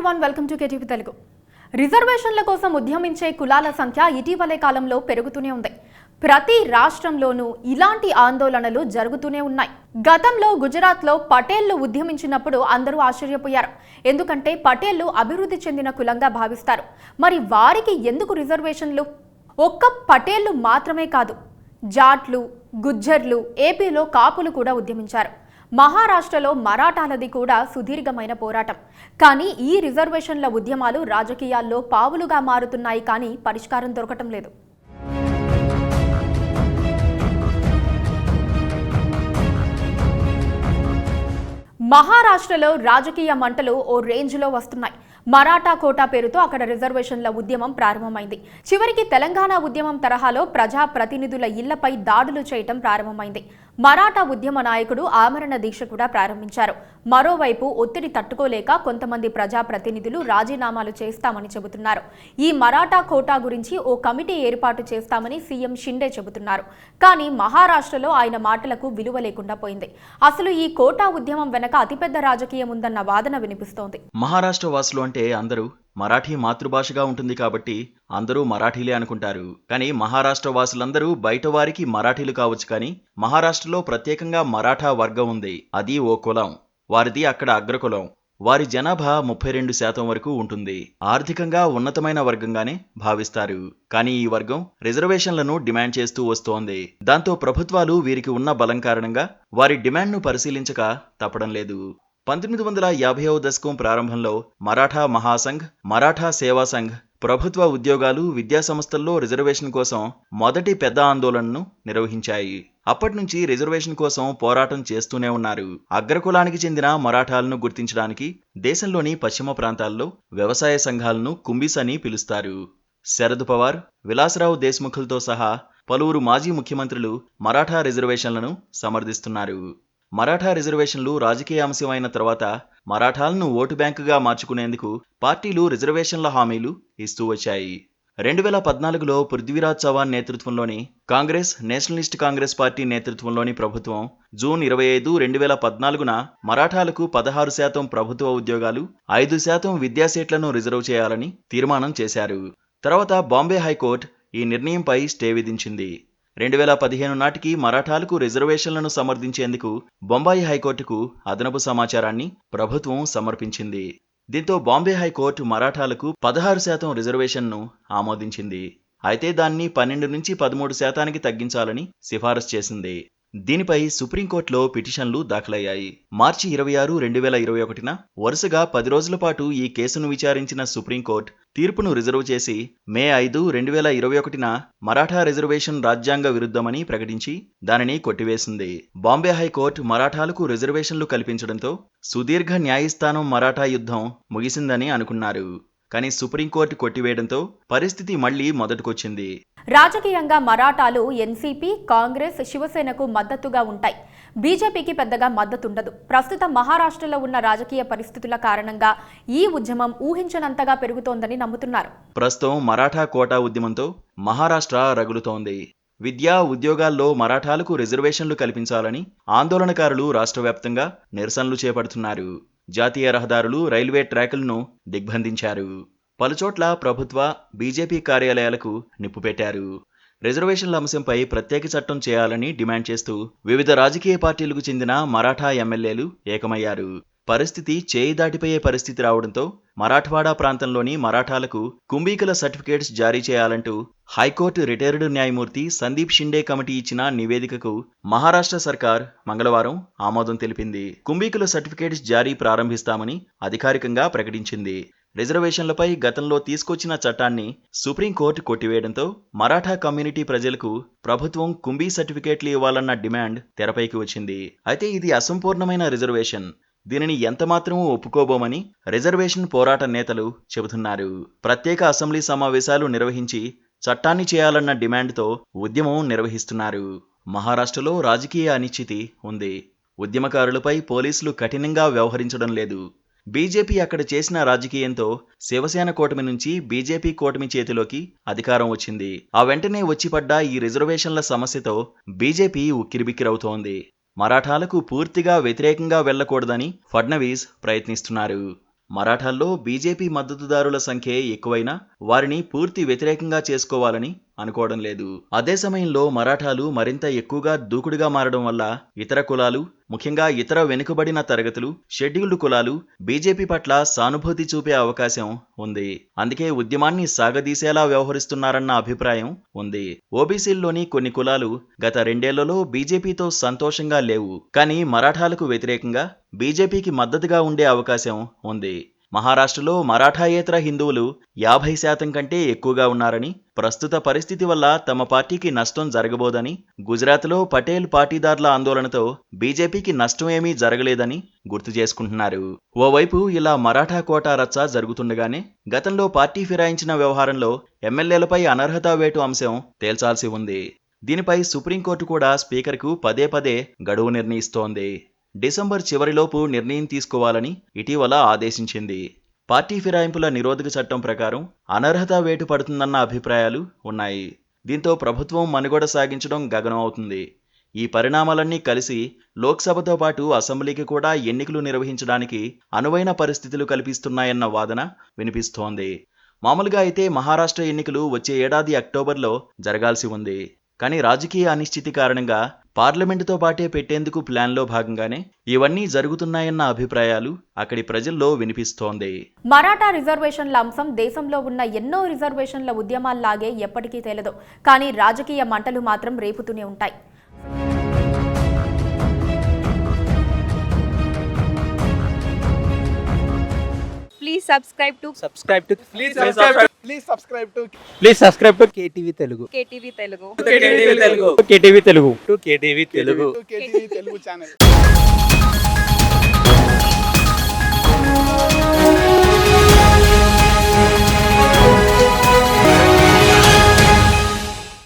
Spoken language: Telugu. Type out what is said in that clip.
Everyone, welcome to KTV Telugu. రిజర్వేషన్ల కోసం ఉద్యమించే కులాల సంఖ్య ఇటీవలే కాలంలో పెరుగుతూనే ఉంది. ప్రతి రాష్ట్రంలోనూ ఇలాంటి ఆందోళనలు జరుగుతూనే ఉన్నాయి. గతంలో గుజరాత్లో పటేళ్లు ఉద్యమించినప్పుడు అందరూ ఆశ్చర్యపోయారు. ఎందుకంటే పటేళ్లు అభివృద్ధి చెందిన కులంగా భావిస్తారు. మరి వారికి ఎందుకు రిజర్వేషన్లు? ఒక్క పటేళ్లు మాత్రమే కాదు, జాట్లు, గుజ్జర్లు, ఏపీలో కాపులు కూడా ఉద్యమించారు. మహారాష్ట్రలో మరాఠాలది కూడా సుదీర్ఘమైన పోరాటం. కానీ ఈ రిజర్వేషన్ల ఉద్యమాలు రాజకీయాల్లో పావులుగా మారుతున్నాయి, కానీ పరిష్కారం దొరకటం లేదు. మహారాష్ట్రలో రాజకీయ మంటలు ఓ రేంజ్లో వస్తున్నాయి. మరాఠా కోటా పేరుతో అక్కడ రిజర్వేషన్ల ఉద్యమం ప్రారంభమైంది. చివరికి తెలంగాణ ఉద్యమం తరహాలో ప్రజా ప్రతినిధుల ఇళ్లపై దాడులు చేయటం ప్రారంభమైంది. మరాఠా ఉద్యమ నాయకుడు ఆమరణ దీక్ష కూడా ప్రారంభించారు. మరోవైపు ఒత్తిడి తట్టుకోలేక కొంతమంది ప్రజా ప్రతినిధులు రాజీనామాలు చేస్తామని చెబుతున్నారు. ఈ మరాఠా కోటా గురించి ఓ కమిటీ ఏర్పాటు చేస్తామని సీఎం షిండే చెబుతున్నారు. కానీ మహారాష్ట్రలో ఆయన మాటలకు విలువ లేకుండా పోయింది. అసలు ఈ కోటా ఉద్యమం వెనక అతిపెద్ద రాజకీయం ఉందన్న వాదన వినిపిస్తోంది. మహారాష్ట్ర వాసులు అంటే అందరూ మరాఠీ మాతృభాషగా ఉంటుంది కాబట్టి అందరూ మరాఠీలే అనుకుంటారు. కానీ మహారాష్ట్ర వాసులందరూ బయట వారికి మరాఠీలు కావచ్చు, కానీ మహారాష్ట్రలో ప్రత్యేకంగా మరాఠా వర్గం ఉంది. అది ఓ కులం. వారిది అక్కడ అగ్రకులం. వారి జనాభా 32% వరకు ఉంటుంది. ఆర్థికంగా ఉన్నతమైన వర్గంగానే భావిస్తారు. కానీ ఈ వర్గం రిజర్వేషన్లను డిమాండ్ చేస్తూ వస్తోంది. దాంతో ప్రభుత్వాలు వీరికి ఉన్న బలం కారణంగా వారి డిమాండ్ను పరిశీలించక తప్పడం లేదు. 1950వ దశకం ప్రారంభంలో మరాఠా మహాసంఘ్, మరాఠా సేవా సంఘ్ ప్రభుత్వ ఉద్యోగాలు, విద్యా సంస్థల్లో రిజర్వేషన్ కోసం మొదటి పెద్ద ఆందోళనను నిర్వహించాయి. అప్పటి నుంచి రిజర్వేషన్ కోసం పోరాటం చేస్తూనే ఉన్నారు. అగ్రకులానికి చెందిన మరాఠాలను గుర్తించడానికి దేశంలోని పశ్చిమ ప్రాంతాల్లో వ్యవసాయ సంఘాలను కుంబీస్ అని పిలుస్తారు. శరద్ పవార్, విలాసరావు దేశ్ముఖ్లతో సహా పలువురు మాజీ ముఖ్యమంత్రులు మరాఠా రిజర్వేషన్లను సమర్థిస్తున్నారు. మరాఠా రిజర్వేషన్లు రాజకీయ అంశం అయిన తర్వాత మరాఠాలను ఓటు బ్యాంకుగా మార్చుకునేందుకు పార్టీలు రిజర్వేషన్ల హామీలు ఇస్తూ వచ్చాయి. 2014లో పృథ్వీరాజ్ చవాన్ నేతృత్వంలోని కాంగ్రెస్, నేషనలిస్ట్ కాంగ్రెస్ పార్టీ నేతృత్వంలోని ప్రభుత్వం జూన్ 25, 2014న మరాఠాలకు 16% ప్రభుత్వ ఉద్యోగాలు, 5% విద్యా సీట్లను రిజర్వ్ చేయాలని తీర్మానం చేశారు. తర్వాత బాంబే హైకోర్టు ఈ నిర్ణయంపై స్టే విధించింది. 2015 నాటికి మరాఠాలకు రిజర్వేషన్లను సమర్థించేందుకు బొంబాయి హైకోర్టుకు అదనపు సమాచారాన్ని ప్రభుత్వం సమర్పించింది. దీంతో బాంబే హైకోర్టు మరాఠాలకు 16% రిజర్వేషన్ను ఆమోదించింది. అయితే దాన్ని 12 నుంచి 13% తగ్గించాలని సిఫారసు చేసింది. దీనిపై సుప్రీంకోర్టులో పిటిషన్లు దాఖలయ్యాయి. మార్చి 26, 2021న వరుసగా 10 రోజుల పాటు ఈ కేసును విచారించిన సుప్రీంకోర్టు తీర్పును రిజర్వ్ చేసి మే 5, 2021న మరాఠా రిజర్వేషన్ రాజ్యాంగ విరుద్ధమని ప్రకటించి దానిని కొట్టివేసింది. బాంబే హైకోర్టు మరాఠాలకు రిజర్వేషన్లు కల్పించడంతో సుదీర్ఘ న్యాయస్థానం మరాఠా యుద్ధం ముగిసిందని అనుకున్నారు. కానీ సుప్రీంకోర్టు కొట్టివేయడంతో పరిస్థితి మళ్లీ మొదటికొచ్చింది. రాజకీయంగా మరాఠాలు ఎన్సీపీ, కాంగ్రెస్, శివసేనకు మద్దతుగా ఉంటాయి. బీజేపీకి పెద్దగా మద్దతుండదు. ప్రస్తుతం మహారాష్ట్రలో ఉన్న రాజకీయ పరిస్థితుల కారణంగా ఈ ఉద్యమం ఊహించనంతగా పెరుగుతోందని నమ్ముతున్నారు. ప్రస్తుతం మరాఠా కోటా ఉద్యమంతో మహారాష్ట్ర రగులుతోంది. విద్యా, ఉద్యోగాల్లో మరాఠాలకు రిజర్వేషన్లు కల్పించాలని ఆందోళనకారులు రాష్ట్ర వ్యాప్తంగా నిరసనలు చేపడుతున్నారు. జాతీయ రహదారులు, రైల్వే ట్రాకులను దిగ్బంధించారు. పలుచోట్ల ప్రభుత్వ, బీజేపీ కార్యాలయాలకు నిప్పు పెట్టారు. రిజర్వేషన్ల అంశంపై ప్రత్యేక చట్టం చేయాలని డిమాండ్ చేస్తూ వివిధ రాజకీయ పార్టీలకు చెందిన మరాఠా ఎమ్మెల్యేలు ఏకమయ్యారు. పరిస్థితి చేయి దాటిపోయే పరిస్థితి రావడంతో మరాఠవాడా ప్రాంతంలోని మరాఠాలకు కుంభీకుల సర్టిఫికేట్స్ జారీ చేయాలంటూ హైకోర్టు రిటైర్డ్ న్యాయమూర్తి సందీప్ షిండే కమిటీ ఇచ్చిన నివేదికకు మహారాష్ట్ర సర్కార్ మంగళవారం ఆమోదం తెలిపింది. కుంభీకుల సర్టిఫికేట్స్ జారీ ప్రారంభిస్తామని అధికారికంగా ప్రకటించింది. రిజర్వేషన్లపై గతంలో తీసుకొచ్చిన చట్టాన్ని సుప్రీంకోర్టు కొట్టివేయడంతో మరాఠా కమ్యూనిటీ ప్రజలకు ప్రభుత్వం కుంభీ సర్టిఫికేట్లు ఇవ్వాలన్న డిమాండ్ తెరపైకి వచ్చింది. అయితే ఇది అసంపూర్ణమైన రిజర్వేషన్. దీనిని ఎంతమాత్రమూ ఒప్పుకోబోమని రిజర్వేషన్ పోరాట నేతలు చెబుతున్నారు. ప్రత్యేక అసెంబ్లీ సమావేశాలు నిర్వహించి చట్టాన్ని చేయాలన్న డిమాండ్తో ఉద్యమం నిర్వహిస్తున్నారు. మహారాష్ట్రలో రాజకీయ అనిశ్చితి ఉంది. ఉద్యమకారులపై పోలీసులు కఠినంగా వ్యవహరించడం లేదు. బీజేపీ అక్కడ చేసిన రాజకీయంతో శివసేన కూటమి నుంచి బీజేపీ కూటమి చేతిలోకి అధికారం వచ్చింది. ఆ వెంటనే వచ్చిపడ్డ ఈ రిజర్వేషన్ల సమస్యతో బీజేపీ ఉక్కిరిబిక్కిరవుతోంది. మరాఠాలకు పూర్తిగా వ్యతిరేకంగా వెళ్లకూడదని ఫడ్నవీస్ ప్రయత్నిస్తున్నారు. మరాఠాల్లో బీజేపీ మద్దతుదారుల సంఖ్య ఎక్కువైనా వారిని పూర్తి వ్యతిరేకంగా చేసుకోవాలని అనుకోవడం లేదు. అదే సమయంలో మరాఠాలు మరింత ఎక్కువగా దూకుడుగా మారడం వల్ల ఇతర కులాలు, ముఖ్యంగా ఇతర వెనుకబడిన తరగతులు, షెడ్యూల్డ్ కులాలు బీజేపీ పట్ల సానుభూతి చూపే అవకాశం ఉంది. అందుకే ఉద్యమాన్ని సాగదీసేలా వ్యవహరిస్తున్నారన్న అభిప్రాయం ఉంది. ఓబీసీల్లోని కొన్ని కులాలు గత 2 ఏళ్లలో బీజేపీతో సంతోషంగా లేవు, కానీ మరాఠాలకు వ్యతిరేకంగా బీజేపీకి మద్దతుగా ఉండే అవకాశం ఉంది. మహారాష్ట్రలో మరాఠాయేతర హిందువులు 50% కంటే ఎక్కువగా ఉన్నారని, ప్రస్తుత పరిస్థితి వల్ల తమ పార్టీకి నష్టం జరగబోదని, గుజరాత్లో పటేల్ పాటీదార్ల ఆందోళనతో బీజేపీకి నష్టం ఏమీ జరగలేదని గుర్తు చేసుకుంటున్నారు. ఓవైపు ఇలా మరాఠా కోటా రచ్చ జరుగుతుండగానే గతంలో పార్టీ ఫిరాయించిన వ్యవహారంలో ఎమ్మెల్యేలపై అనర్హత వేటు అంశం తేల్చాల్సి ఉంది. దీనిపై సుప్రీంకోర్టు కూడా స్పీకర్కు పదే పదే గడువు నిర్ణయిస్తోంది. డిసెంబర్ చివరిలోపు నిర్ణయం తీసుకోవాలని ఇటీవల ఆదేశించింది. పార్టీ ఫిరాయింపుల నిరోధక చట్టం ప్రకారం అనర్హత వేటు పడుతుందన్న అభిప్రాయాలు ఉన్నాయి. దీంతో ప్రభుత్వం మనుగడ సాగించడం గగనం అవుతుంది. ఈ పరిణామాలన్నీ కలిసి లోక్సభతో పాటు అసెంబ్లీకి కూడా ఎన్నికలు నిర్వహించడానికి అనువైన పరిస్థితులు కల్పిస్తున్నాయన్న వాదన వినిపిస్తోంది. మామూలుగా అయితే మహారాష్ట్ర ఎన్నికలు వచ్చే ఏడాది అక్టోబర్లో జరగాల్సి ఉంది. కానీ రాజకీయ అనిశ్చితి కారణంగా పార్లమెంటుతో పాటే పెట్టేందుకు ప్లాన్లో భాగంగానే ఇవన్నీ జరుగుతున్నాయన్న అభిప్రాయాలు అక్కడి ప్రజల్లో వినిపిస్తోంది. మరాఠా రిజర్వేషన్ల అంశం దేశంలో ఉన్న ఎన్నో రిజర్వేషన్ల ఉద్యమాల్లాగే ఎప్పటికీ తేలదు. కానీ రాజకీయ మంటలు మాత్రం రేపుతూనే ఉంటాయి. Please subscribe to KTV Telugu. KTV Telugu. KTV Telugu channel.